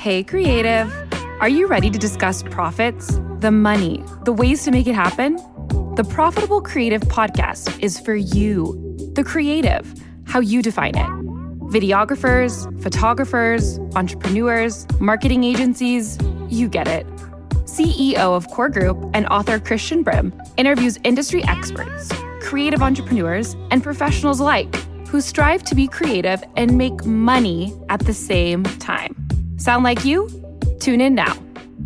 Hey, creative. Are you ready to discuss profits, the money, the ways to make it happen? The Profitable Creative Podcast is for you, the creative, how you define it. Videographers, photographers, entrepreneurs, marketing agencies, you get it. CEO of Core Group and author Christian Brim interviews industry experts, creative entrepreneurs, and professionals alike who strive to be creative and make money at the same time. Sound like you? Tune in now.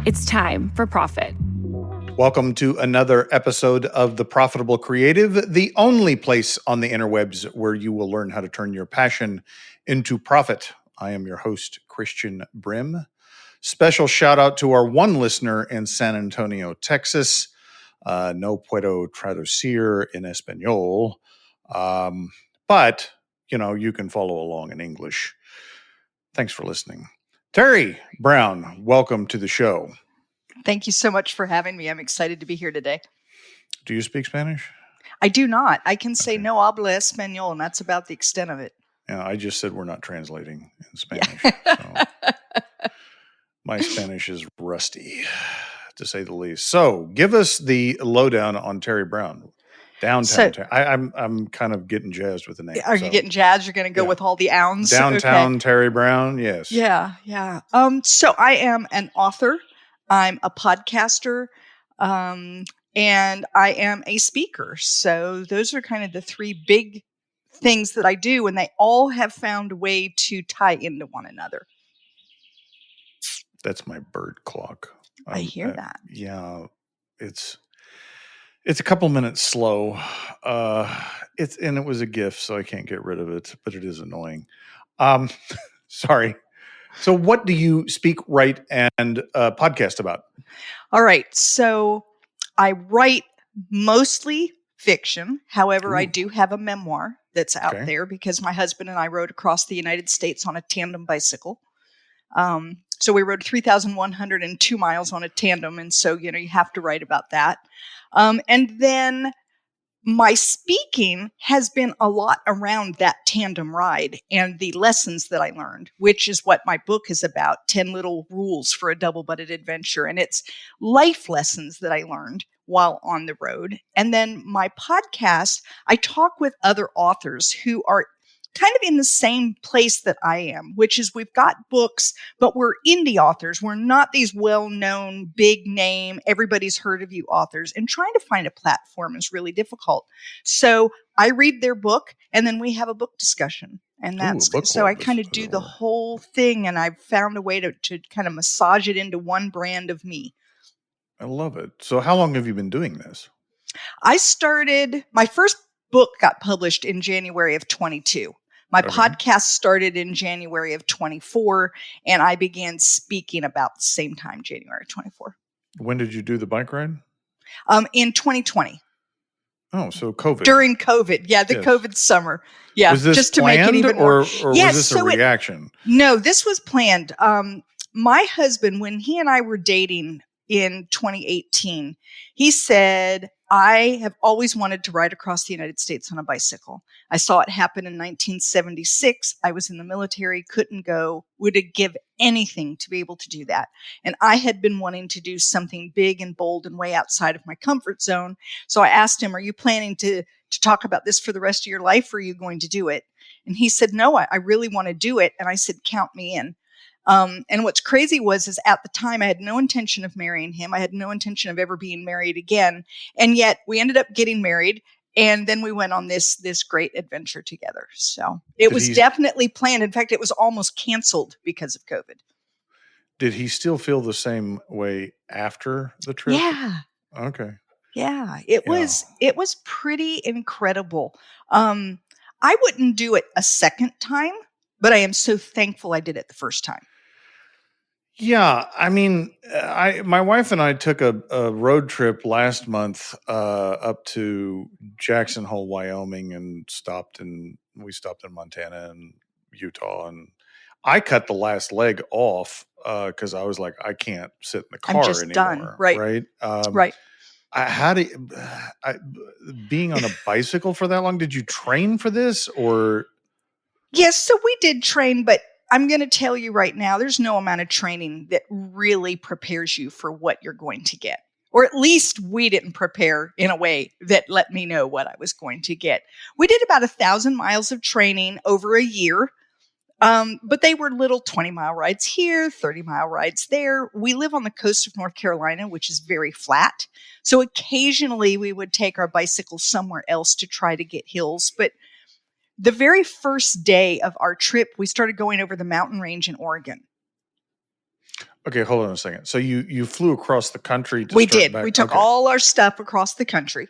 It's time for profit. Welcome to another episode of The Profitable Creative, the only place on the interwebs where you will learn how to turn your passion into profit. I am your host, Christian Brim. Special shout out to our one listener in San Antonio, Texas. No puedo traducir en español. But, you can follow along in English. Thanks for listening. Teri Brown, welcome to the show. Thank you so much for having me. I'm excited to be here today. Do you speak Spanish? I do not. I can say no habla español, and that's about the extent of it. Yeah, I just said we're not translating in Spanish. So my Spanish is rusty, to say the least. So give us the lowdown on Teri Brown. Downtown. I'm kind of getting jazzed with the name. Are you getting jazzed? You're going to go with all the ounds? Downtown okay. Teri Brown, yes. Yeah. So I am an author. I'm a podcaster. And I am a speaker. So those are kind of the three big things that I do, and they all have found a way to tie into one another. That's my bird clock. I hear that. Yeah, it's a couple minutes slow. It was a gift, so I can't get rid of it, but it is annoying. Sorry. So what do you speak, write, and podcast about? All right. So I write mostly fiction. However, I do have a memoir that's out there because my husband and I rode across the United States on a tandem bicycle. So we rode 3,102 miles on a tandem. And so, you have to write about that. And then my speaking has been a lot around that tandem ride and the lessons that I learned, which is what my book is about, 10 Little Rules for a Double-Butted Adventure. And it's life lessons that I learned while on the road. And then my podcast, I talk with other authors who are kind of in the same place that I am, which is we've got books, but we're indie authors. We're not these well-known, big name, everybody's heard of you authors. And trying to find a platform is really difficult. So I read their book and then we have a book discussion. And that's so I kind of do the whole thing, and I've found a way to kind of massage it into one brand of me. I love it. So how long have you been doing this? My first book got published in January of 22. My podcast started in January of 24, and I began speaking about the same time, January of 24. When did you do the bike ride? In 2020. Oh, so COVID. During COVID. Yeah, the COVID summer. Yeah, was this just to make it even more. Or was this a reaction? No, this was planned. My husband, when he and I were dating in 2018, he said, I have always wanted to ride across the United States on a bicycle. I saw it happen in 1976. I was in the military, couldn't go, would give anything to be able to do that. And I had been wanting to do something big and bold and way outside of my comfort zone. So I asked him, are you planning to talk about this for the rest of your life, or are you going to do it? And he said, no, I really want to do it. And I said, count me in. And what's crazy is at the time I had no intention of marrying him. I had no intention of ever being married again. And yet we ended up getting married, and then we went on this great adventure together. So it was definitely planned. In fact, it was almost canceled because of COVID. Did he still feel the same way after the trip? Yeah. Okay. Yeah. It was pretty incredible. I wouldn't do it a second time, but I am so thankful I did it the first time. Yeah, I mean, my wife and I took a road trip last month up to Jackson Hole, Wyoming, and we stopped in Montana and Utah, and I cut the last leg off because I was like, I can't sit in the car I'm just anymore. Done. Right. Right. Being on a bicycle for that long? Did you train for this, or? Yes, so we did train, but I'm going to tell you right now, there's no amount of training that really prepares you for what you're going to get. Or at least we didn't prepare in a way that let me know what I was going to get. We did about 1,000 miles of training over a year. But they were little 20-mile rides here, 30-mile rides there. We live on the coast of North Carolina, which is very flat. So occasionally we would take our bicycles somewhere else to try to get hills. But the very first day of our trip, we started going over the mountain range in Oregon. Okay, hold on a second. So you flew across the country to We start did. back? We took all our stuff across the country.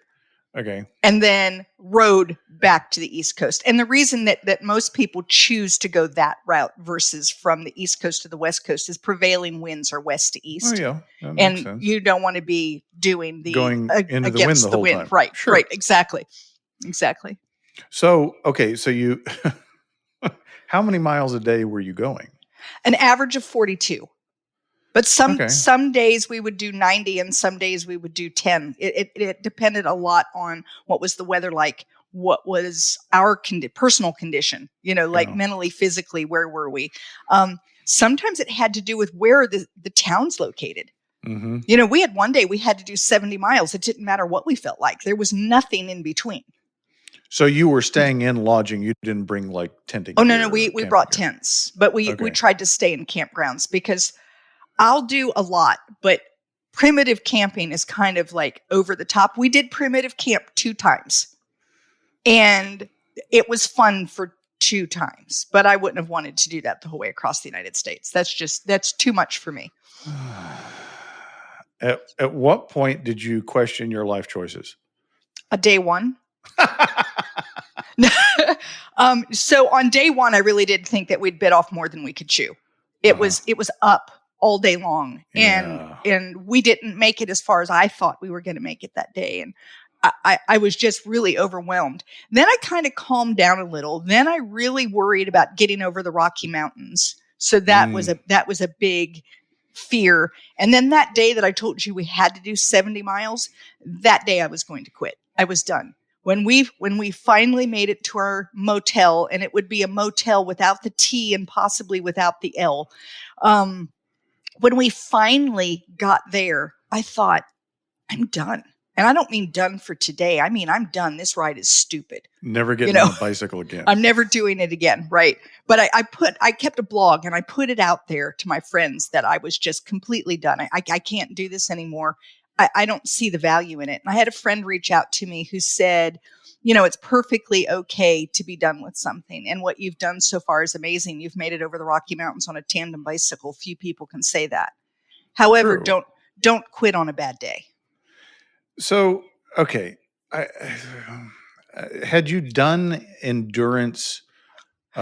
Okay. And then rode back to the East Coast. And the reason that most people choose to go that route versus from the East Coast to the West Coast is prevailing winds are west to east. Oh, yeah. That makes And sense. you don't want to be doing the Going into the wind against the whole time. Right, Sure. right, exactly. So, okay, so you, how many miles a day were you going? An average of 42. But some days we would do 90 and some days we would do 10. It depended a lot on what was the weather like, what was our personal condition, like mentally, physically, where were we? Sometimes it had to do with where the town's located. Mm-hmm. We had one day we had to do 70 miles. It didn't matter what we felt like. There was nothing in between. So you were staying in lodging. You didn't bring like tenting. Oh, no. We brought tents, but we tried to stay in campgrounds because I'll do a lot, but primitive camping is kind of like over the top. We did primitive camp 2 times and it was fun for 2 times, but I wouldn't have wanted to do that the whole way across the United States. That's too much for me. At what point did you question your life choices? Day 1. So on day 1, I really did think that we'd bit off more than we could chew. It was up all day long. And we didn't make it as far as I thought we were going to make it that day. And I was just really overwhelmed. Then I kind of calmed down a little. Then I really worried about getting over the Rocky Mountains. So that was a big fear. And then that day that I told you we had to do 70 miles, that day I was going to quit. I was done. When we finally made it to our motel, and it would be a motel without the T and possibly without the L, when we finally got there, I thought, I'm done. And I don't mean done for today. I mean, I'm done. This ride is stupid. Never getting on a bicycle again. I'm never doing it again. Right. But I kept a blog and I put it out there to my friends that I was just completely done. I can't do this anymore. I don't see the value in it. And I had a friend reach out to me who said, it's perfectly okay to be done with something. And what you've done so far is amazing. You've made it over the Rocky Mountains on a tandem bicycle. Few people can say that. However, don't quit on a bad day. So, okay. Had you done endurance?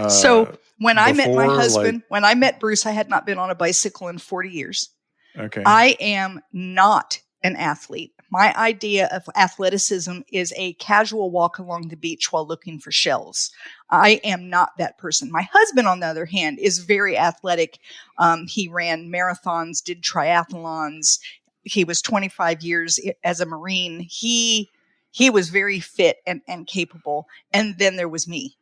So when I met my husband, when I met Bruce, I had not been on a bicycle in 40 years. Okay. I am not an athlete. My idea of athleticism is a casual walk along the beach while looking for shells. I am not that person. My husband, on the other hand, is very athletic. He ran marathons, did triathlons. He was 25 years as a Marine. He was very fit and capable. And then there was me.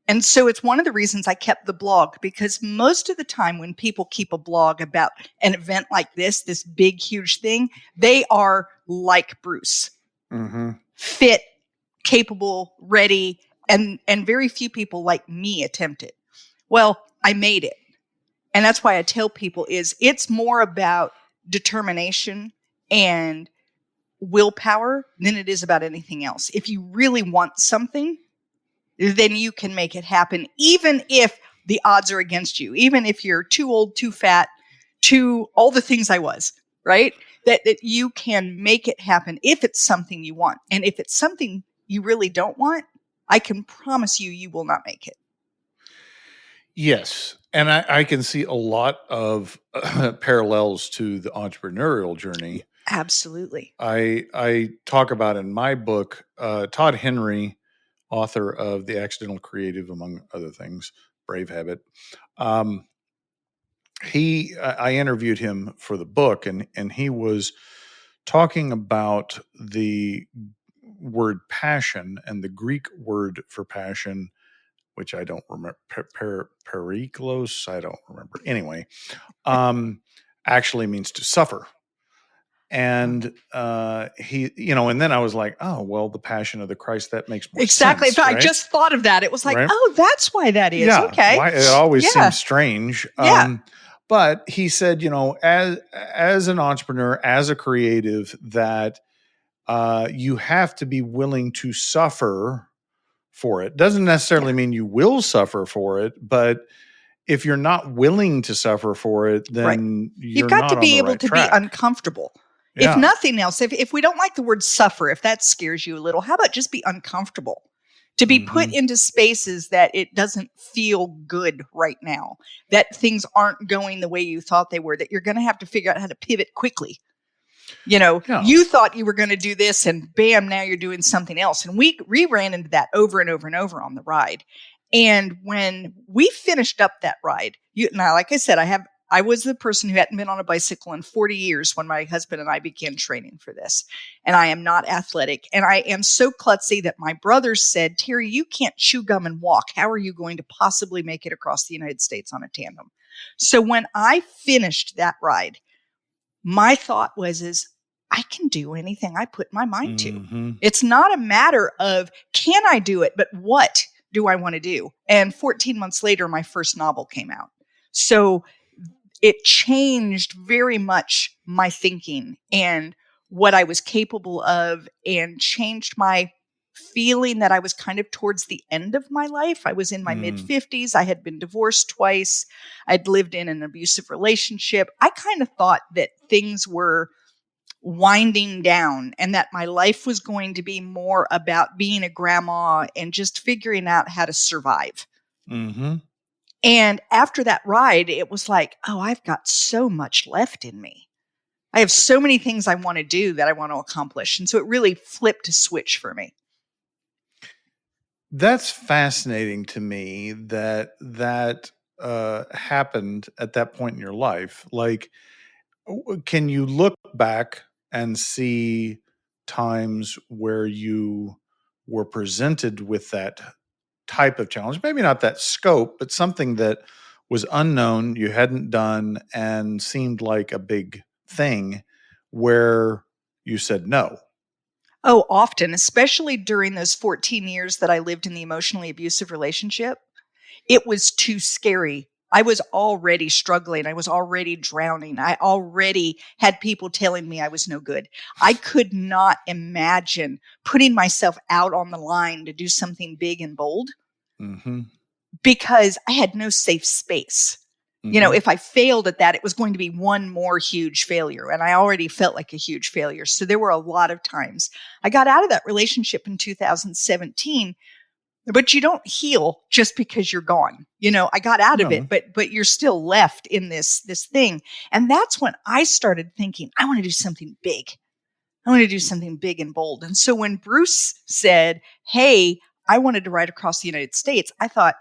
And so it's one of the reasons I kept the blog, because most of the time when people keep a blog about an event like this big, huge thing, they are like Bruce, fit, capable, ready, and very few people like me attempt it. Well, I made it. And that's why I tell people it's more about determination and willpower than it is about anything else. If you really want something, then you can make it happen, even if the odds are against you, even if you're too old, too fat, too all the things I was, right? That you can make it happen if it's something you want. And if it's something you really don't want, I can promise you will not make it. Yes. And I can see a lot of parallels to the entrepreneurial journey. Absolutely. I talk about in my book, Todd Henry, author of The Accidental Creative, among other things, Brave Habit. I interviewed him for the book, and he was talking about the word passion and the Greek word for passion which I don't remember. Periklos, I don't remember. Anyway, actually means to suffer. And he, and then I was like, oh, well, the Passion of the Christ, that makes more exactly. sense. Exactly. I just thought of that. It was like, right? Oh, that's why that is. Yeah. Okay. Why, it always seems strange. Yeah. But he said, as an entrepreneur, as a creative, that you have to be willing to suffer for it. Doesn't necessarily mean you will suffer for it, but if you're not willing to suffer for it, then you've got to be able to be uncomfortable. Yeah. If nothing else, if we don't like the word suffer, if that scares you a little, how about just be uncomfortable? To be put into spaces that it doesn't feel good right now, that things aren't going the way you thought they were, that you're going to have to figure out how to pivot quickly. You thought you were going to do this and bam, now you're doing something else. And we ran into that over and over and over on the ride. And when we finished up that ride, like I said, I was the person who hadn't been on a bicycle in 40 years when my husband and I began training for this. And I am not athletic. And I am so klutzy that my brother said, Teri, you can't chew gum and walk. How are you going to possibly make it across the United States on a tandem? So when I finished that ride, my thought was, I can do anything I put my mind to. It's not a matter of, can I do it, but what do I want to do? And 14 months later, my first novel came out. So it changed very much my thinking and what I was capable of, and changed my feeling that I was kind of towards the end of my life. I was in my mid-50s. I had been divorced twice. I'd lived in an abusive relationship. I kind of thought that things were winding down and that my life was going to be more about being a grandma and just figuring out how to survive. And after that ride, it was like, oh, I've got so much left in me. I have so many things I want to do that I want to accomplish. And so it really flipped a switch for me. That's fascinating to me that happened at that point in your life. Like, can you look back and see times where you were presented with that type of challenge? Maybe not that scope, but something that was unknown, you hadn't done, and seemed like a big thing, where you said no. Oh, often, especially during those 14 years that I lived in the emotionally abusive relationship. It was too scary. I was already struggling. I was already drowning. I already had people telling me I was no good. I could not imagine putting myself out on the line to do something big and bold because I had no safe space. If I failed at that, it was going to be one more huge failure. And I already felt like a huge failure. So there were a lot of times. I got out of that relationship in 2017. But you don't heal just because you're gone. I got out of it, but you're still left in this thing. And that's when I started thinking, I want to do something big. I want to do something big and bold. And so when Bruce said, hey, I wanted to ride across the United States, I thought,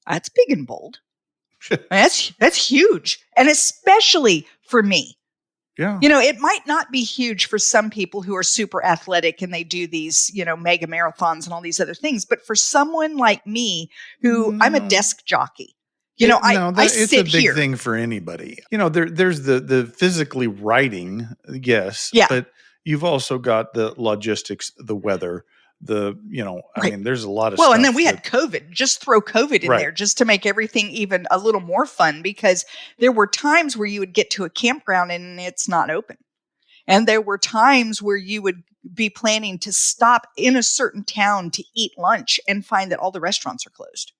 that's big and bold. That's huge. And especially for me. Yeah. It might not be huge for some people who are super athletic and they do these, mega marathons and all these other things. But for someone like me, who I'm a desk jockey, I it's a big thing for anybody. There's the physically writing, yes. Yeah. But you've also got the logistics, the weather, there's a lot of stuff. Well, and then we had COVID. Just throw COVID in there just to make everything even a little more fun, because there were times where you would get to a campground and it's not open. And there were times where you would be planning to stop in a certain town to eat lunch and find that all the restaurants are closed.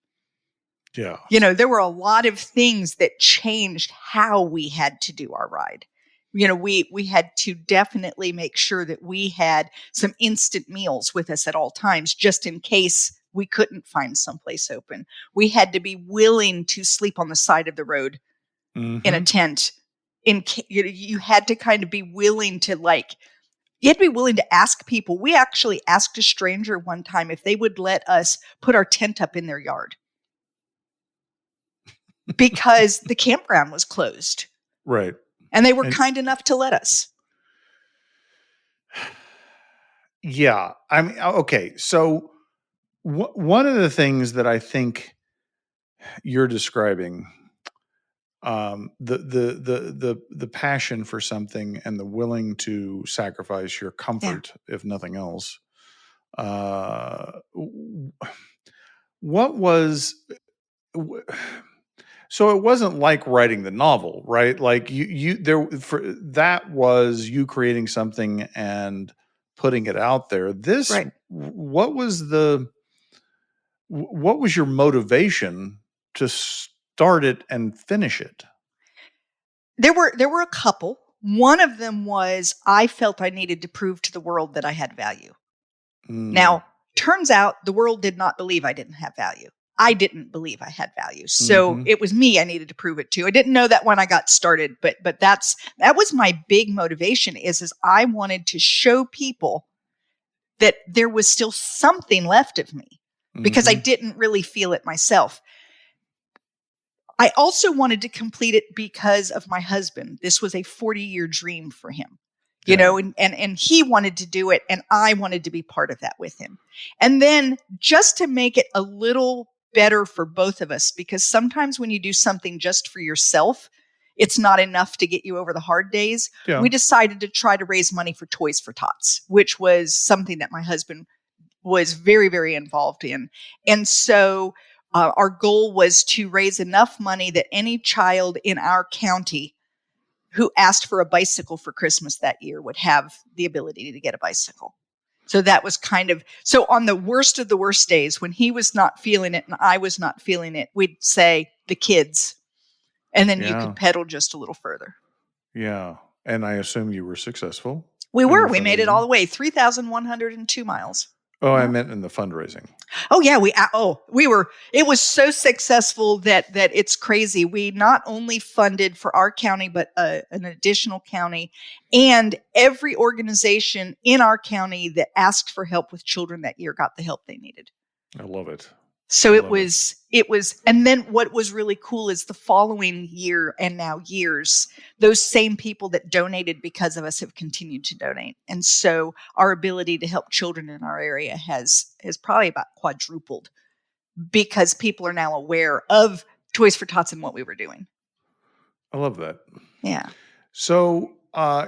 Yeah. There were a lot of things that changed how we had to do our ride. We had to definitely make sure that we had some instant meals with us at all times, just in case we couldn't find someplace open. We had to be willing to sleep on the side of the road in a tent. You had to kind of be willing to you had to be willing to ask people. We actually asked a stranger one time if they would let us put our tent up in their yard because the campground was closed. Right. And they were kind enough to let us. Yeah. I mean, okay. So One of the things that I think you're describing, the passion for something and the willing to sacrifice your comfort, if nothing else. What was so it wasn't like writing the novel, right? Like that was you creating something and putting it out there. This, right. What was your motivation to start it and finish it? There were a couple. One of them was I felt I needed to prove to the world that I had value. Now, turns out the world did not believe I didn't have value. I didn't believe I had value. So it was me I needed to prove it to. I didn't know that when I got started, but that was my big motivation is I wanted to show people that there was still something left of me because I didn't really feel it myself. I also wanted to complete it because of my husband. This was a 40-year dream for him. You know, and he wanted to do it, and I wanted to be part of that with him. And then just to make it a little better for both of us, because sometimes when you do something just for yourself, it's not enough to get you over the hard days. We decided to try to raise money for Toys for Tots, which was something that my husband was very, very involved in. And so our goal was to raise enough money that any child in our county who asked for a bicycle for Christmas that year would have the ability to get a bicycle. So that was so on the worst of the worst days when he was not feeling it and I was not feeling it, we'd say the kids, and then you could pedal just a little further. Yeah. And I assume you were successful. We were. We made it all the way, 3,102 miles. Oh, I meant in the fundraising. Oh yeah, we were. It was so successful that it's crazy. We not only funded for our county, but an additional county, and every organization in our county that asked for help with children that year got the help they needed. I love it. So it was, and then what was really cool is the following year and now years, those same people that donated because of us have continued to donate. And so our ability to help children in our area has probably about quadrupled because people are now aware of Toys for Tots and what we were doing. I love that. Yeah. So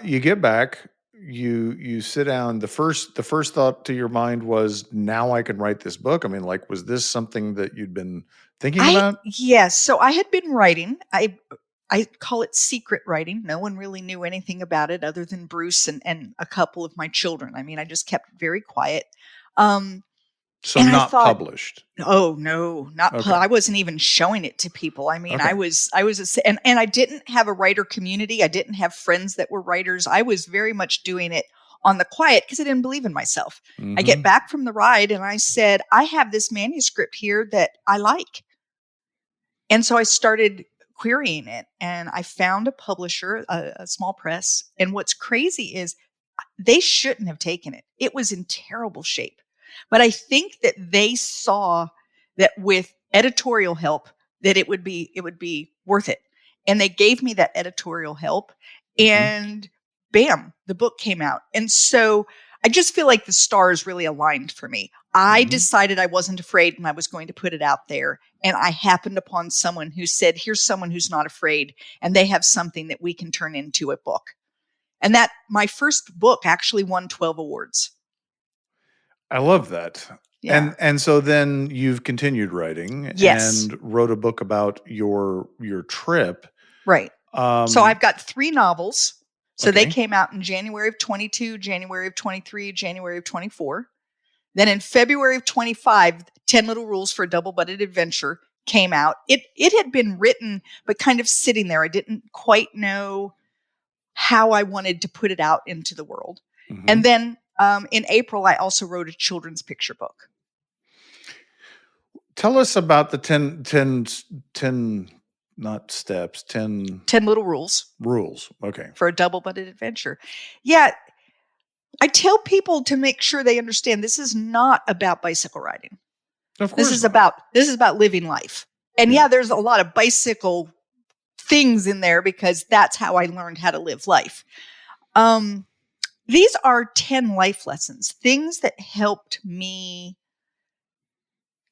you get back, you sit down. The first thought to your mind was, now I can write this book. I mean, like, was this something that you'd been thinking about? Yes. So I had been writing. I call it secret writing. No one really knew anything about it other than Bruce and a couple of my children. I mean, I just kept very quiet. So not published. Oh no, not. Okay. I wasn't even showing it to people. I mean, okay. And I didn't have a writer community. I didn't have friends that were writers. I was very much doing it on the quiet because I didn't believe in myself. I get back from the ride and I said, I have this manuscript here that I like. And so I started querying it and I found a publisher, a small press. And what's crazy is they shouldn't have taken it. It was in terrible shape. But I think that they saw that with editorial help that it would be worth it. And they gave me that editorial help and bam, the book came out. And so I just feel like the stars really aligned for me. I decided I wasn't afraid and I was going to put it out there. And I happened upon someone who said, here's someone who's not afraid and they have something that we can turn into a book. And that my first book actually won 12 awards. I love that. Yeah. And so then you've continued writing and wrote a book about your trip. Right. So I've got 3 novels. So they came out in January of 22, January of 23, January of 24. Then in February of 25, 10 Little Rules for a Double-Butted Adventure came out. It had been written, but kind of sitting there. I didn't quite know how I wanted to put it out into the world. And then in April, I also wrote a children's picture book. Tell us about the 10 not steps, 10 little rules. Rules. Okay. For a double-butted adventure. Yeah. I tell people to make sure they understand this is not about bicycle riding. Of course. This is about living life. And there's a lot of bicycle things in there because that's how I learned how to live life. These are 10 life lessons, things that helped me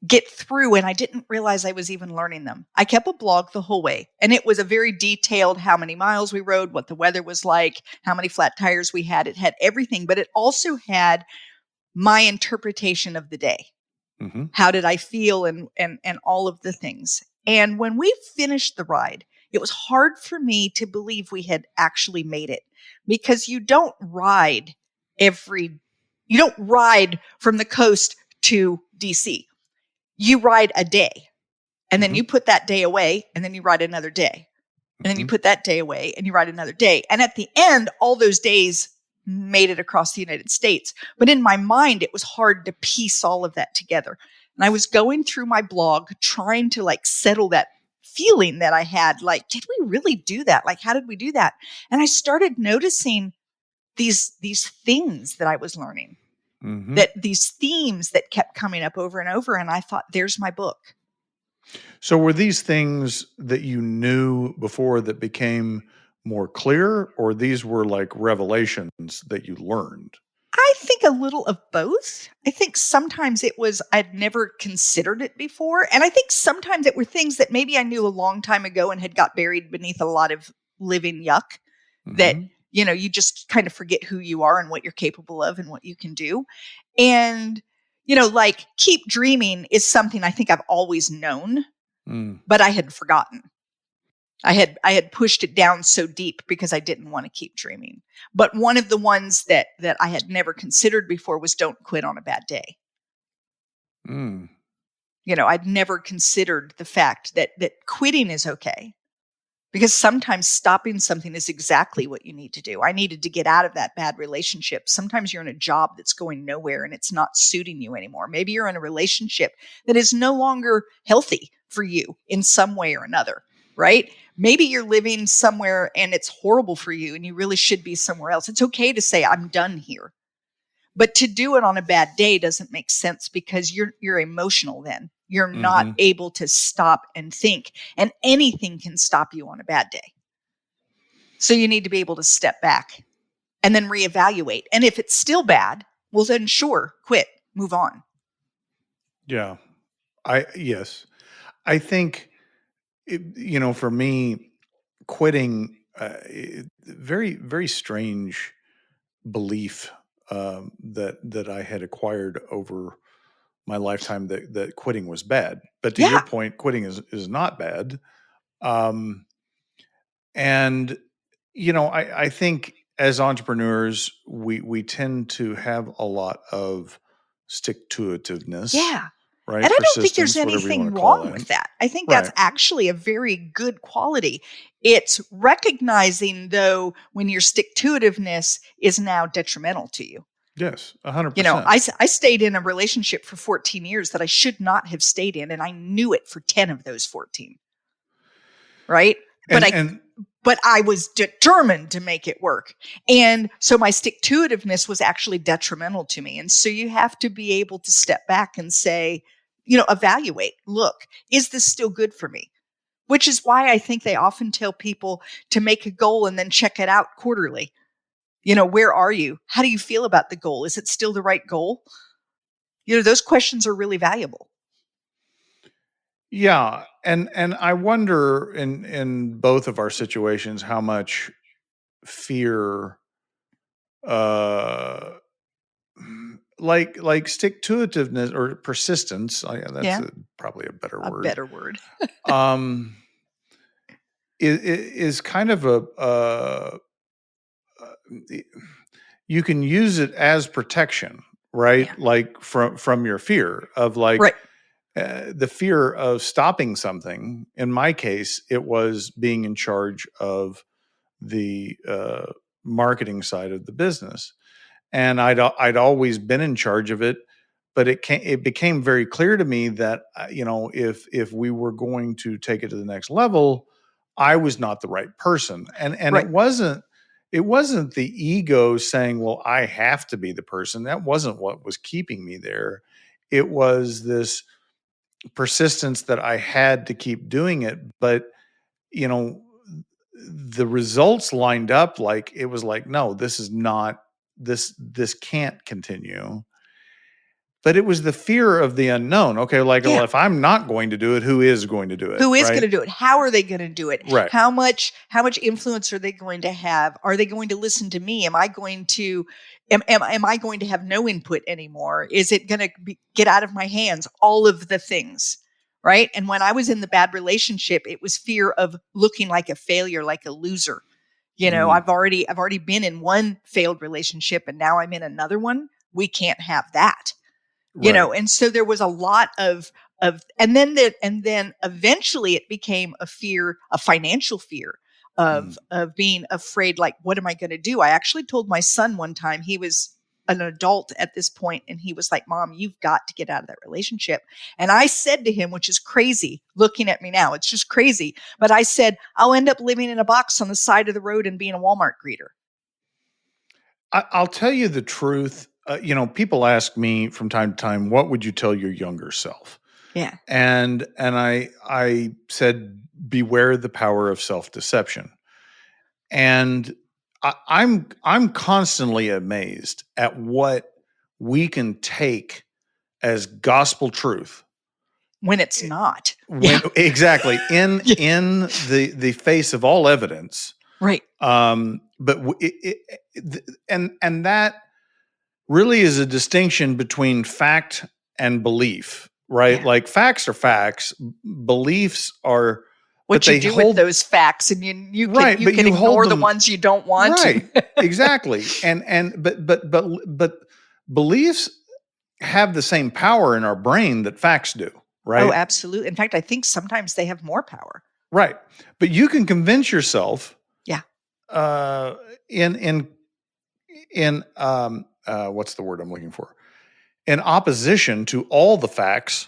get through, and I didn't realize I was even learning them. I kept a blog the whole way, and it was a very detailed how many miles we rode, what the weather was like, how many flat tires we had. It had everything, but it also had my interpretation of the day. Mm-hmm. How did I feel and all of the things. And when we finished the ride, it was hard for me to believe we had actually made it, because you don't ride from the coast to DC. You ride a day, and then you put that day away, and then you ride another day, and then you put that day away, and you ride another day. And at the end, all those days made it across the United States. But in my mind, it was hard to piece all of that together. And I was going through my blog, trying to settle that feeling that I had, did we really do that? How did we do that? And I started noticing these things that I was learning. That these themes that kept coming up over and over. And I thought, there's my book. So were these things that you knew before that became more clear, or these were like revelations that you learned? I think a little of both. I think sometimes it was, I'd never considered it before. And I think sometimes it were things that maybe I knew a long time ago and had got buried beneath a lot of living yuck that, you just kind of forget who you are and what you're capable of and what you can do. And, keep dreaming is something I think I've always known, but I had forgotten. I had pushed it down so deep because I didn't want to keep dreaming. But one of the ones that I had never considered before was don't quit on a bad day. I'd never considered the fact that quitting is okay. Because sometimes stopping something is exactly what you need to do. I needed to get out of that bad relationship. Sometimes you're in a job that's going nowhere and it's not suiting you anymore. Maybe you're in a relationship that is no longer healthy for you in some way or another, right? Maybe you're living somewhere and it's horrible for you and you really should be somewhere else. It's okay to say, I'm done here. But to do it on a bad day doesn't make sense, because you're emotional then. You're not able to stop and think, and anything can stop you on a bad day. So you need to be able to step back and then reevaluate. And if it's still bad, well then sure, quit, move on. Yeah. Yes. I think, for me, quitting, very, very strange belief that I had acquired over my lifetime that quitting was bad. But to your point, quitting is not bad. And I think as entrepreneurs, we tend to have a lot of stick-to-itiveness. Yeah. Right? And I don't think there's anything wrong with that. I think that's actually a very good quality. It's recognizing, though, when your stick-to-itiveness is now detrimental to you. Yes, 100%. I stayed in a relationship for 14 years that I should not have stayed in, and I knew it for 10 of those 14. Right? But I was determined to make it work. And so my stick-to-itiveness was actually detrimental to me. And so you have to be able to step back and say, evaluate, look, is this still good for me? Which is why I think they often tell people to make a goal and then check it out quarterly. Where are you? How do you feel about the goal? Is it still the right goal? Those questions are really valuable. Yeah. And I wonder in both of our situations how much fear, like stick-to-itiveness or persistence, that's probably a better word. A better word. is kind of you can use it as protection, right? Yeah. Like from your fear of the fear of stopping something. In my case, it was being in charge of the marketing side of the business, and I'd always been in charge of it. But it became very clear to me that if we were going to take it to the next level, I was not the right person, and it wasn't the ego saying, well, I have to be the person. That wasn't what was keeping me there. It was this persistence that I had to keep doing it. But, the results lined up it was like, no, this is not, this can't continue. But it was the fear of the unknown. Okay, like, Yeah. well, if I'm not going to do it, who is going to do it? Who is right? going to do it? How are they going to do it? Right. How much influence are they going to have? Are they going to listen to me? Am I going to am I going to have no input anymore? Is it going to get out of my hands? All of the things, right? And when I was in the bad relationship, it was fear of looking like a failure, like a loser. I've already been in one failed relationship, and now I'm in another one. We can't have that. Right. And so there was a lot of and then eventually it became a financial fear of being afraid, like, what am I going to do? I actually told my son one time, he was an adult at this point, and he was like, Mom, you've got to get out of that relationship. And I said to him, which is crazy looking at me now, it's just crazy, but I said, I'll end up living in a box on the side of the road and being a Walmart greeter. I'll tell you the truth. People ask me from time to time, what would you tell your younger self? Yeah. And I said, beware the power of self-deception. And I'm constantly amazed at what we can take as gospel truth when it's not. Exactly in the face of all evidence. Right. But and that really is a distinction between fact and belief, right? Yeah. Like, facts are facts, beliefs are what you do with those facts, and you can ignore the ones you don't want. Right. Exactly. But beliefs have the same power in our brain that facts do, right? Oh, absolutely. In fact, I think sometimes they have more power. Right. But you can convince yourself. Yeah. In what's the word I'm looking for? In opposition to all the facts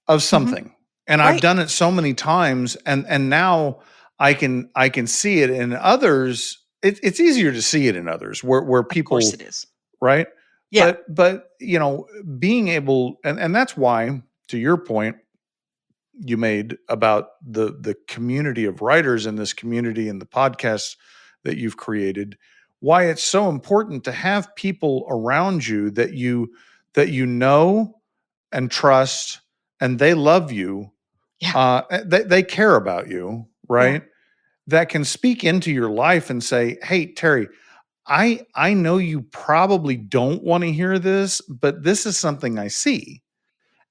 of something. And I've done it so many times, and now I can see it in others. It's easier to see it in others where people, of course it is. Right? Yeah. But being able, and that's why, to your point you made about the community of writers in this community and the podcasts that you've created, why it's so important to have people around you that you know and trust, and they love you. Yeah. They care about you, right? Yeah. That can speak into your life and say, hey, Teri, I know you probably don't want to hear this, but this is something I see.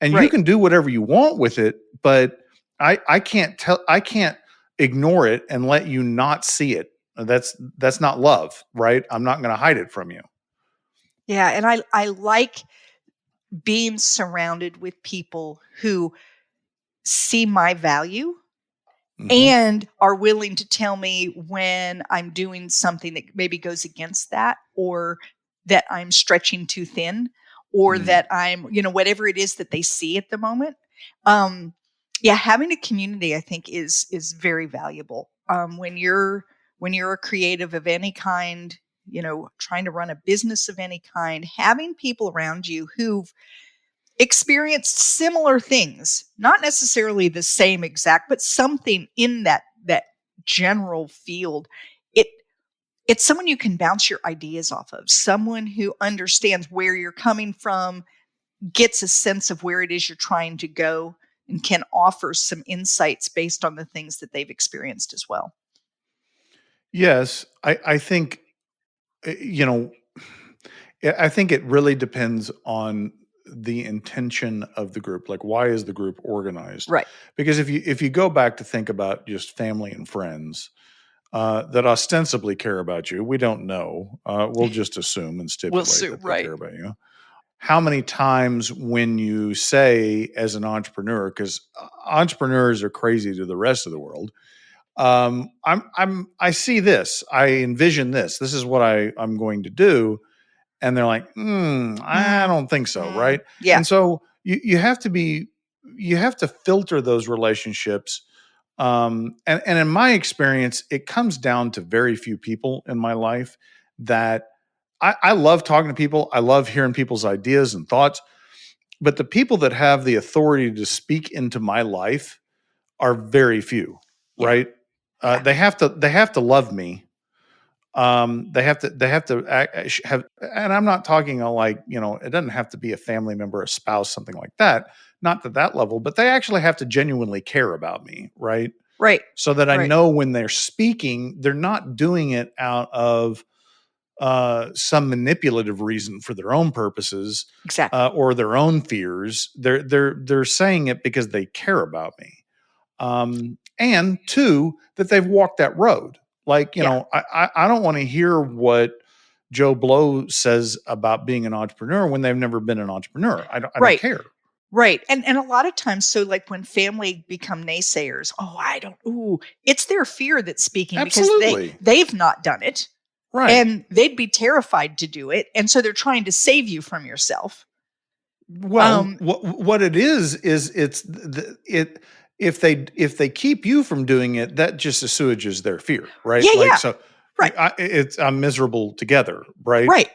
And you can do whatever you want with it, but I can't ignore it and let you not see it. That's not love, right? I'm not going to hide it from you. Yeah. And I like being surrounded with people who see my value and are willing to tell me when I'm doing something that maybe goes against that, or that I'm stretching too thin, or that I'm, whatever it is that they see at the moment. Having a community, I think, is very valuable. When you're a creative of any kind, trying to run a business of any kind, having people around you who've experienced similar things, not necessarily the same exact, but something in that general field. It's someone you can bounce your ideas off of, someone who understands where you're coming from, gets a sense of where it is you're trying to go, and can offer some insights based on the things that they've experienced as well. Yes, I think, I think it really depends on the intention of the group. Like, why is the group organized? Right. Because if you go back to think about just family and friends that ostensibly care about you, we don't know. We'll just assume and stipulate that they care about you. How many times when you say, as an entrepreneur, because entrepreneurs are crazy to the rest of the world, I see this, I envision this is what I'm going to do. And they're like, I don't think so. Right. Yeah. And so you have to filter those relationships. And in my experience, it comes down to very few people in my life that I love talking to people. I love hearing people's ideas and thoughts, but the people that have the authority to speak into my life are very few. Right. They have to love me. They have to have, and I'm not talking like, it doesn't have to be a family member, a spouse, something like that. Not to that level, but they actually have to genuinely care about me, right? Right. So that I Right. know when they're speaking, they're not doing it out of some manipulative reason for their own purposes, Exactly. or their own fears. They're saying it because they care about me. And two, that they've walked that road. Like, I don't want to hear what Joe Blow says about being an entrepreneur when they've never been an entrepreneur. I don't care. Right. And a lot of times, so like when family become naysayers, it's their fear that's speaking. Absolutely. Because they've not done it. Right. And they'd be terrified to do it. And so they're trying to save you from yourself. Well, what it is if they keep you from doing it, that just assuages their fear, right? Yeah. So right. I'm miserable together, right? Right.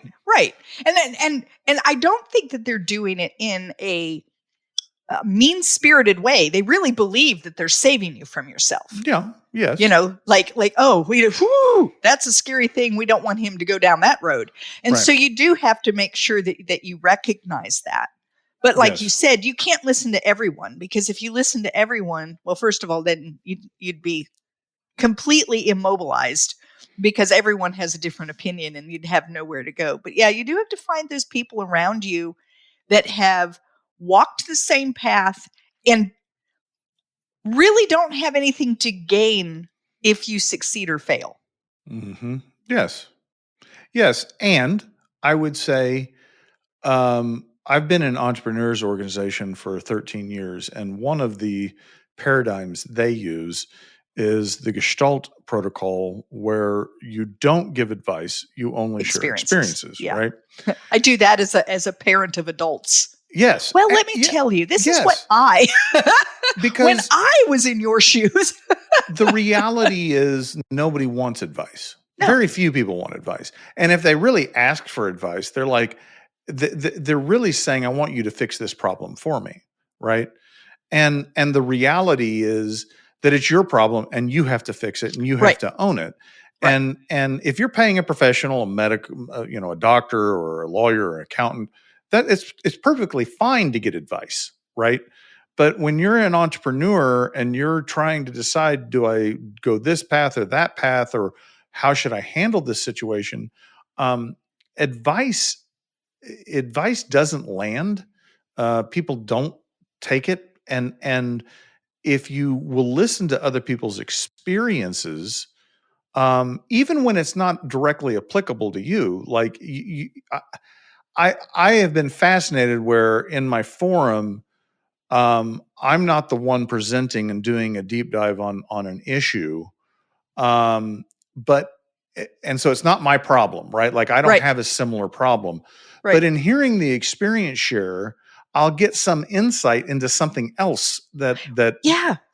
And I don't think that they're doing it in a mean-spirited way. They really believe that they're saving you from yourself. Yeah. Yes. That's a scary thing. We don't want him to go down that road. And so you do have to make sure that you recognize that. But like you said, you can't listen to everyone, because if you listen to everyone, well, first of all, then you'd be completely immobilized, because everyone has a different opinion and you'd have nowhere to go. But yeah, you do have to find those people around you that have walked the same path and really don't have anything to gain if you succeed or fail. Mm-hmm. Yes. And I would say, I've been in entrepreneurs organization for 13 years, and one of the paradigms they use is the Gestalt protocol, where you don't give advice, you only share experiences, right? I do that as a parent of adults. Yes. Well, let me tell you, this is what because when I was in your shoes. The reality is nobody wants advice. No. Very few people want advice. And if they really ask for advice, they're like, they're really saying, I want you to fix this problem for me, right? And the reality is that it's your problem and you have to fix it and you have to own it. Right. And if you're paying a professional, a medical, a doctor or a lawyer or accountant, that it's perfectly fine to get advice, right? But when you're an entrepreneur and you're trying to decide, do I go this path or that path, or how should I handle this situation? Advice doesn't land. People don't take it. And if you will listen to other people's experiences, even when it's not directly applicable to you, like I have been fascinated where in my forum, I'm not the one presenting and doing a deep dive on an issue. But so it's not my problem, right? Like I don't have a similar problem, but in hearing the experience share, I'll get some insight into something else that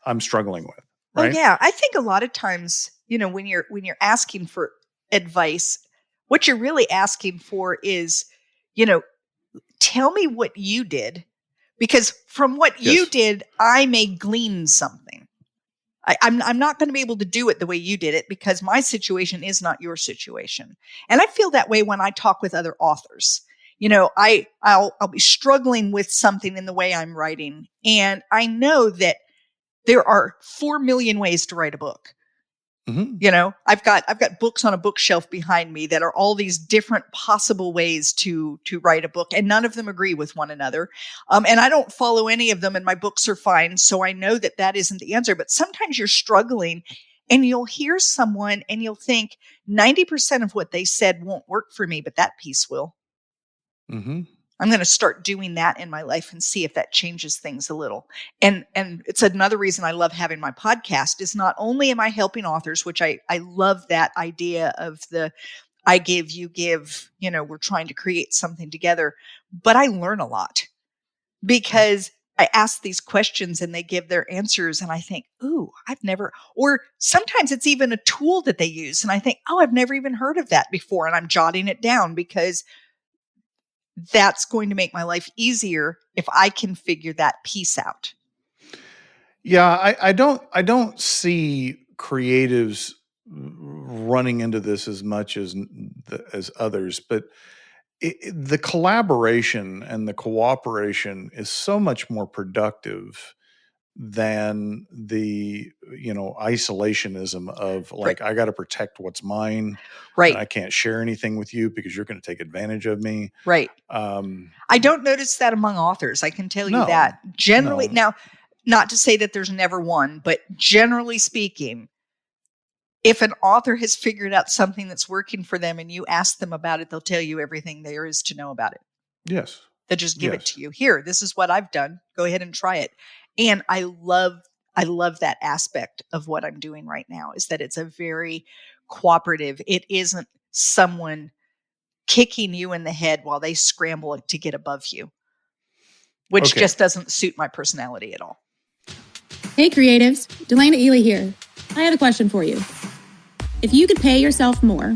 I'm struggling with. Right? Oh yeah. I think a lot of times, when you're asking for advice, what you're really asking for is, tell me what you did, because from what you did, I may glean something. I'm not going to be able to do it the way you did it, because my situation is not your situation. And I feel that way when I talk with other authors. I'll be struggling with something in the way I'm writing. And I know that there are 4 million ways to write a book. Mm-hmm. I've got books on a bookshelf behind me that are all these different possible ways to write a book, and none of them agree with one another. And I don't follow any of them, and my books are fine. So I know that isn't the answer. But sometimes you're struggling, and you'll hear someone, and you'll think 90% of what they said won't work for me, but that piece will. Mm-hmm. I'm going to start doing that in my life and see if that changes things a little. And it's another reason I love having my podcast is not only am I helping authors, which I love that idea of the I give, you give, we're trying to create something together, but I learn a lot because I ask these questions and they give their answers and I think, ooh, or sometimes it's even a tool that they use. And I think, oh, I've never even heard of that before. And I'm jotting it down because that's going to make my life easier if I can figure that piece out. Yeah, I don't see creatives running into this as much as others, but the collaboration and the cooperation is so much more productive than the isolationism of like, I got to protect what's mine, and I can't share anything with you because you're going to take advantage of me. Right. I don't notice that among authors. I can tell you that generally. Now, not to say that there's never one, but generally speaking, if an author has figured out something that's working for them and you ask them about it, they'll tell you everything there is to know about it. Yes. They'll just give it to you. Here, this is what I've done. Go ahead and try it. And I love that aspect of what I'm doing right now, is that it's a very cooperative. It isn't someone kicking you in the head while they scramble to get above you, which just doesn't suit my personality at all. Hey creatives, Delana Ely here. I had a question for you. If you could pay yourself more,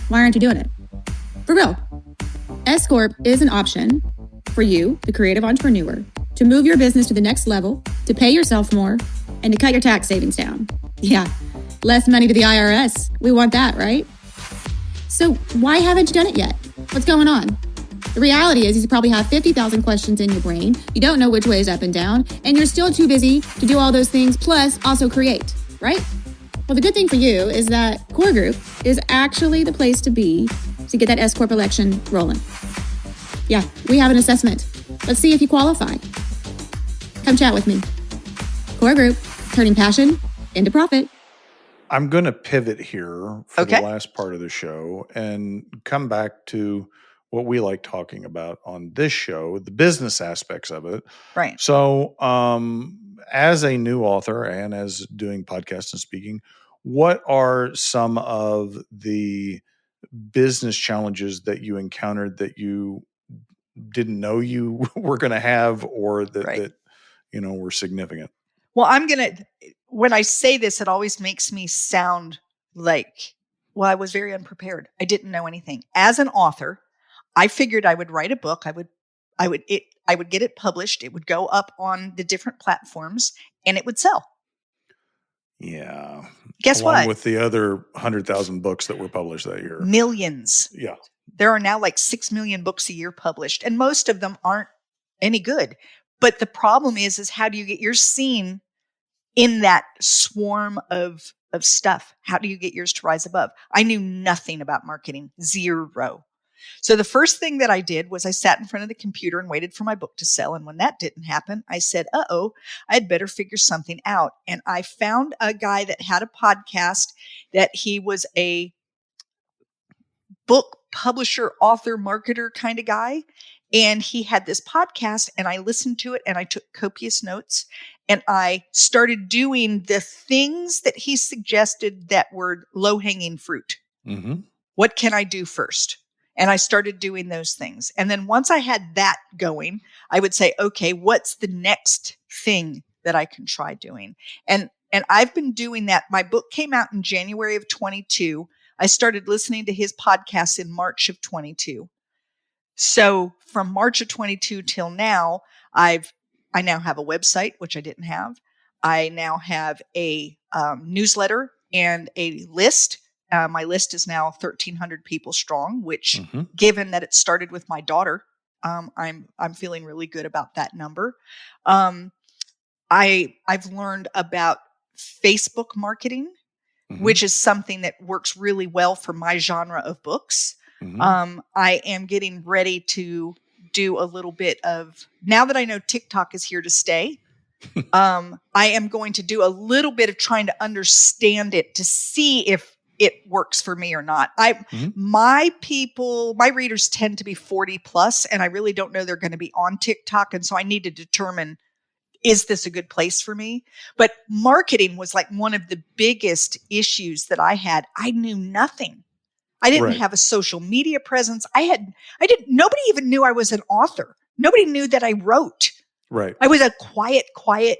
why aren't you doing it? For real. S Corp is an option for you, the creative entrepreneur, to move your business to the next level, to pay yourself more, and to cut your tax savings down. Yeah, less money to the IRS. We want that, right? So why haven't you done it yet? What's going on? The reality is you probably have 50,000 questions in your brain. You don't know which way is up and down, and you're still too busy to do all those things, plus also create, right? Well, the good thing for you is that Core Group is actually the place to be to get that S Corp election rolling. Yeah, we have an assessment. Let's see if you qualify. Come chat with me. Core Group, turning passion into profit. I'm going to pivot here for the last part of the show and come back to what we like talking about on this show, the business aspects of it. Right. So, as a new author and as doing podcasts and speaking, what are some of the business challenges that you encountered that you didn't know you were going to have, or that were significant? Well, when I say this, it always makes me sound like, well, I was very unprepared. I didn't know anything. As an author, I figured I would write a book. I would get it published. It would go up on the different platforms and it would sell. Yeah. Guess Along what? with the other 100,000 books that were published that year. Millions. Yeah. There are now like 6 million books a year published, and most of them aren't any good. But the problem is how do you get yours seen in that swarm of stuff? How do you get yours to rise above? I knew nothing about marketing, zero. So the first thing that I did was I sat in front of the computer and waited for my book to sell. And when that didn't happen, I said, I'd better figure something out. And I found a guy that had a podcast, that he was a book publisher, author, marketer kind of guy. And he had this podcast, and I listened to it and I took copious notes, and I started doing the things that he suggested that were low-hanging fruit. Mm-hmm. What can I do first? And I started doing those things. And then once I had that going, I would say, okay, what's the next thing that I can try doing? And I've been doing that. My book came out in January of 22. I started listening to his podcast in March of 22. So from March of 22 till now, I now have a website, which I didn't have. I now have a newsletter and a list. My list is now 1,300 people strong, which, given that it started with my daughter, I'm feeling really good about that number. I've learned about Facebook marketing, which is something that works really well for my genre of books. I am getting ready to do a little bit of, now that I know TikTok is here to stay, I am going to do a little bit of trying to understand it to see if it works for me or not. My readers tend to be 40 plus, and I really don't know they're going to be on TikTok. And so I need to determine, is this a good place for me? But marketing was like one of the biggest issues that I had. I knew nothing. I didn't have a social media presence. Nobody even knew I was an author. Nobody knew that I wrote. Right. I was a quiet, I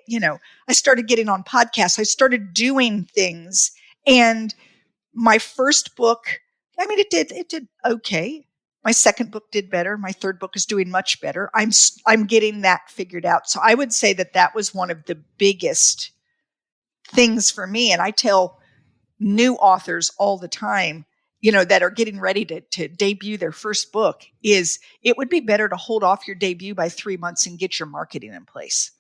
started getting on podcasts. I started doing things. And my first book, it did okay. My second book did better. My third book is doing much better. I'm getting that figured out. So I would say that was one of the biggest things for me. And I tell new authors all the time, that are getting ready to debut their first book, is it would be better to hold off your debut by 3 months and get your marketing in place.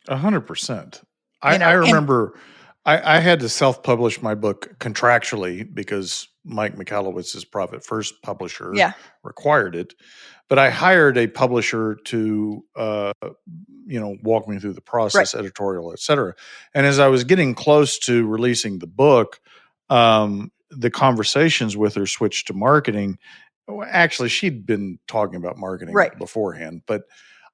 100%. I remember I had to self-publish my book contractually because Mike Michalowicz's Profit First publisher required it. But I hired a publisher to, walk me through the process, editorial, et cetera. And as I was getting close to releasing the book, the conversations with her switched to marketing. Actually, she'd been talking about marketing beforehand, but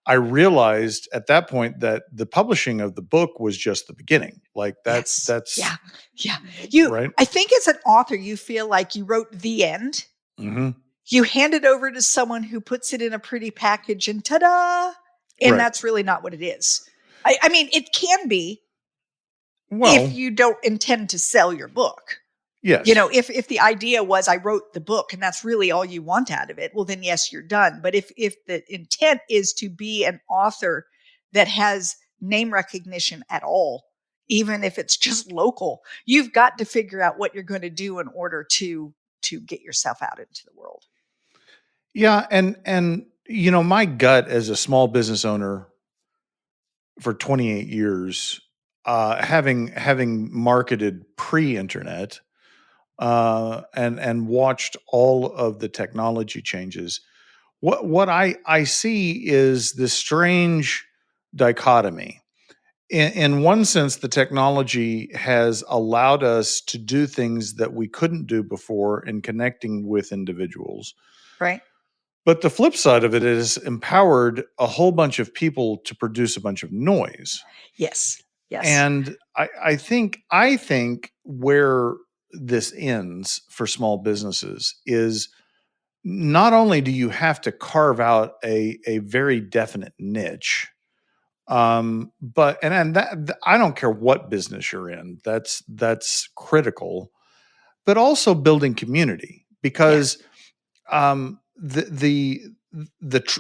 I realized at that point that the publishing of the book was just the beginning. Like that's right. I think as an author, you feel like you wrote the end. Mm-hmm. You hand it over to someone who puts it in a pretty package and ta-da! And that's really not what it is. I mean, it can be if you don't intend to sell your book. Yes. If the idea was I wrote the book and that's really all you want out of it, well, then yes, you're done. But if the intent is to be an author that has name recognition at all, even if it's just local, you've got to figure out what you're going to do in order to get yourself out into the world. Yeah. And my gut as a small business owner for 28 years, having marketed pre-internet, and watched all of the technology changes. What I see is this strange dichotomy. In one sense, the technology has allowed us to do things that we couldn't do before in connecting with individuals. Right. But the flip side of it is empowered a whole bunch of people to produce a bunch of noise. Yes. Yes. And I think where this ends for small businesses is not only do you have to carve out a very definite niche, but that I don't care what business you're in, that's critical, but also building community, because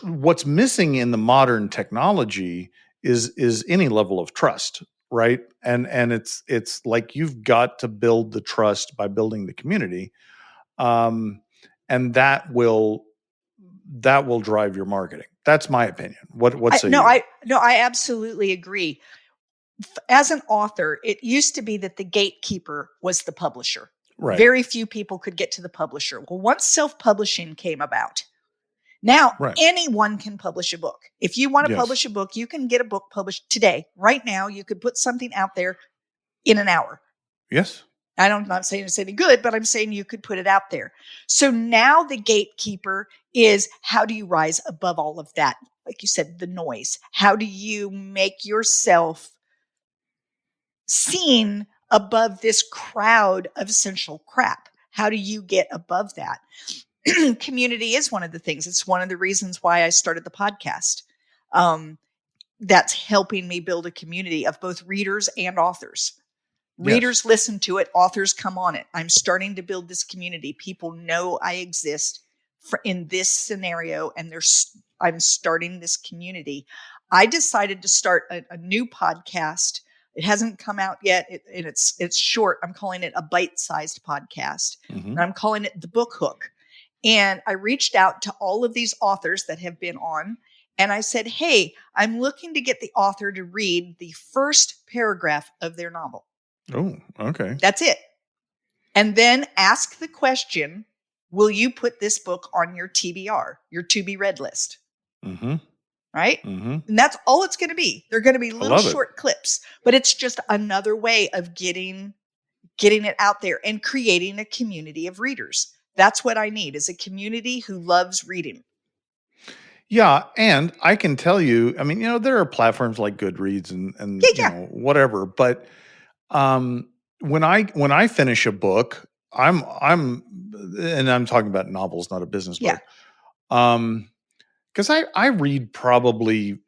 what's missing in the modern technology is any level of trust. Right. And it's like you've got to build the trust by building the community. And that will drive your marketing. That's my opinion. What say you? I absolutely agree. As an author, it used to be that the gatekeeper was the publisher. Right. Very few people could get to the publisher. Well, once self-publishing came about, now anyone can publish a book. If you want to publish a book, you can get a book published today. Right now, you could put something out there in an hour. Yes. I'm not saying it's any good, but I'm saying you could put it out there. So now the gatekeeper is, how do you rise above all of that? Like you said, the noise. How do you make yourself seen above this crowd of essential crap? How do you get above that? Community is one of the things. It's one of the reasons why I started the podcast. That's helping me build a community of both readers and authors. Readers listen to it. Authors come on it. I'm starting to build this community. People know I exist in this scenario, and I'm starting this community. I decided to start a new podcast. It hasn't come out yet, and it's short. I'm calling it a bite-sized podcast, and I'm calling it The Book Hook. And I reached out to all of these authors that have been on, and I said, hey, I'm looking to get the author to read the first paragraph of their novel. Oh, okay. That's it. And then ask the question, will you put this book on your TBR, your to be read list? Mm-hmm. Right? Mm-hmm. And that's all it's going to be. They're going to be little short clips, but it's just another way of getting it out there and creating a community of readers. That's what I need, is a community who loves reading. Yeah. And I can tell you, I mean, there are platforms like Goodreads and whatever, but when I finish a book, I'm talking about novels, not a business book. Because I read probably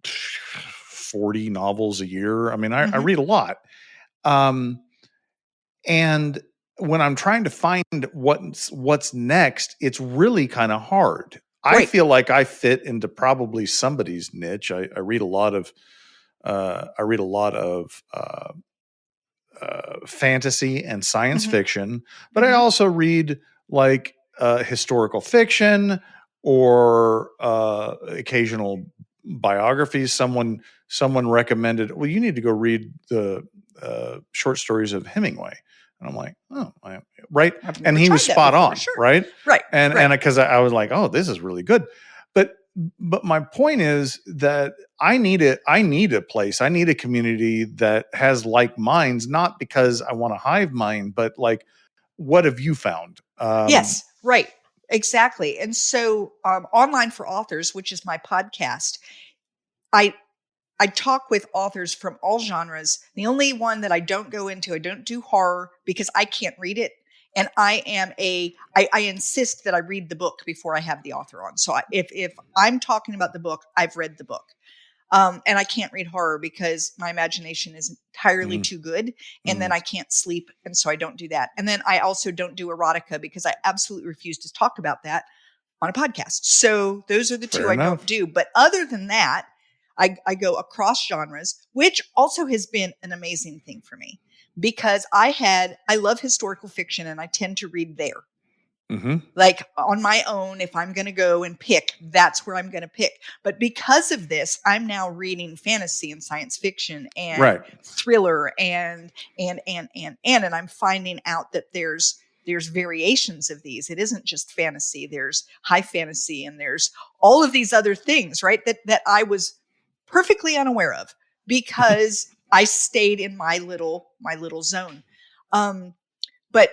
40 novels a year. I mean, I read a lot. And when I'm trying to find what's next, it's really kind of hard. Right. I feel like I fit into probably somebody's niche. I read a lot of fantasy and science Mm-hmm. fiction, but I also read like historical fiction or occasional biographies. Someone recommended, well, you need to go read the short stories of Hemingway. And I'm like, oh, right. And he was spot on, sure. right? Right. And because I was like, oh, this is really good. But my point is that I need a place. I need a community that has like minds, not because I want to hive mind, but like, what have you found? Yes, right. Exactly. And so Online for Authors, which is my podcast, I talk with authors from all genres. The only one that I don't go into, I don't do horror because I can't read it. And I insist that I read the book before I have the author on. So if I'm talking about the book, I've read the book. And I can't read horror because my imagination is entirely too good. And then I can't sleep. And so I don't do that. And then I also don't do erotica because I absolutely refuse to talk about that on a podcast. So those are the two I don't do. But other than that, I go across genres, which also has been an amazing thing for me because I love historical fiction and I tend to read there. Mm-hmm. Like on my own, if I'm going to go and pick, that's where I'm going to pick. But because of this, I'm now reading fantasy and science fiction and thriller and I'm finding out that there's variations of these. It isn't just fantasy. There's high fantasy and there's all of these other things, right? That I was perfectly unaware of because I stayed in my little zone. But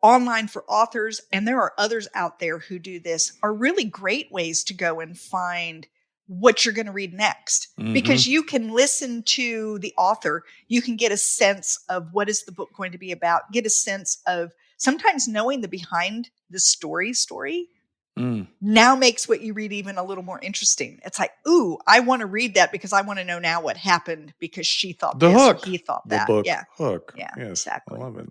Online for Authors, and there are others out there who do this, are really great ways to go and find what you're going to read next. Because you can listen to the author, you can get a sense of what is the book going to be about, get a sense of sometimes knowing the behind the story now makes what you read even a little more interesting. It's like, ooh, I want to read that because I want to know now what happened because she thought this or he thought that. The book Hook. Yeah, yes, exactly. I love it.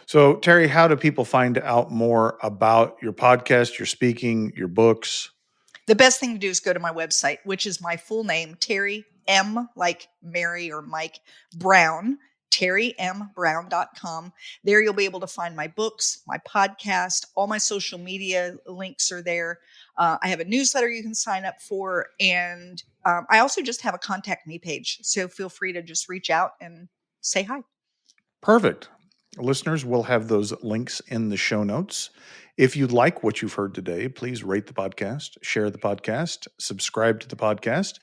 So, Teri, how do people find out more about your podcast, your speaking, your books? The best thing to do is go to my website, which is my full name, Teri M, like Mary or Mike, Brown, TeriMBrown.com. There you'll be able to find my books, my podcast, all my social media links are there. I have a newsletter you can sign up for. And I also just have a contact me page. So feel free to just reach out and say hi. Perfect. Listeners, we'll have those links in the show notes. If you like what you've heard today, please rate the podcast, share the podcast, subscribe to the podcast.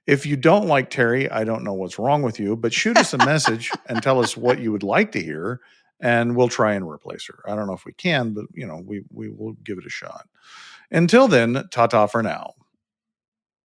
If you don't like Teri, I don't know what's wrong with you, but shoot us a message and tell us what you would like to hear, and we'll try and replace her. I don't know if we can, but we will give it a shot. Until then, ta-ta for now.